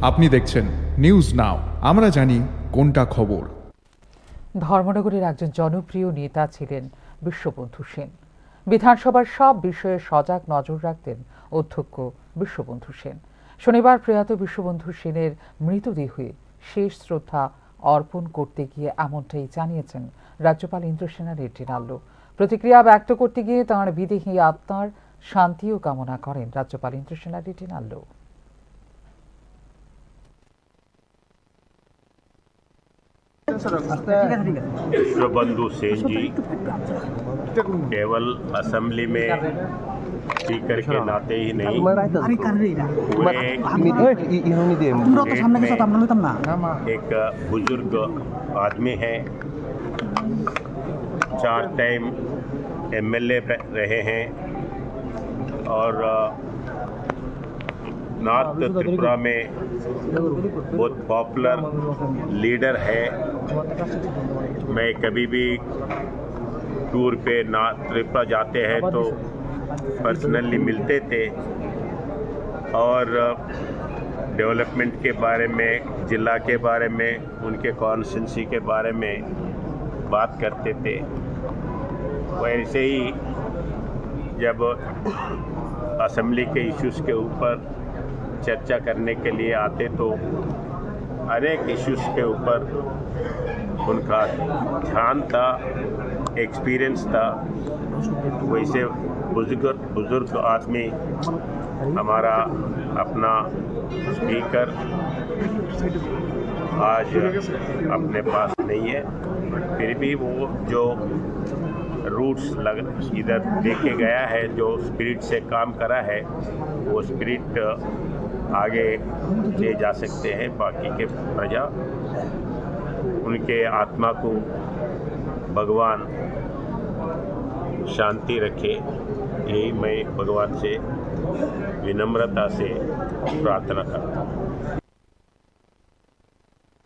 আপনি দেখছেন news now, আমরা জানি কোনটা খবর। ধর্মনগরের একজন জনপ্রিয় নেতা ছিলেন বিশ্ববন্ধু সেন। বিধানসভার সব বিষয়ে সজাগ নজর রাখতেন অধ্যক্ষ বিশ্ববন্ধু সেন। শনিবার প্রয়াত বিশ্ববন্ধু সেনের মৃতদেহে শেষ শ্রদ্ধা অর্পণ করতে গিয়ে এমনটাই জানিয়েছেন রাজ্যপাল ইন্দ্রসেনা রেড্ডি নাল্লু। প্রতিক্রিয়া ব্যক্ত করতে গিয়ে তাঁর বিদেহী আত্মার শান্তিও কামনা করেন রাজ্যপাল ইন্দ্রসেনা রেড্ডি নাল্লু। विश्वबंधु सेन जी केवल असेंबली में स्पीकर के नाते ही नहीं, वे एक बुजुर्ग आदमी हैं। 4 टाइम एमएलए रहे हैं और नॉर्थ त्रिपुरा में बहुत पॉपुलर लीडर है। मैं कभी भी टूर पे नॉर्थ त्रिपुरा जाते हैं तो पर्सनली मिलते थे और डेवलपमेंट के बारे में, जिला के बारे में, उनके कॉन्स्टिट्यूंसी के बारे में बात करते थे। वैसे ही जब असेंबली के इश्यूज़ के ऊपर चर्चा करने के लिए आते तो अनेक इश्यूज़ के ऊपर उनका ध्यान था, एक्सपीरियंस था। वैसे बुजुर्ग आदमी हमारा अपना स्पीकर आज अपने पास नहीं है, फिर भी वो जो रूट्स इधर देखे गया है, जो स्पिरिट से काम करा है, वो स्पिरिट आगे ले जा सकते हैं। बाकी के प्रजा, उनके आत्मा को भगवान शांति रखे, यही मैं भगवान से विनम्रता से प्रार्थना करता हूँ।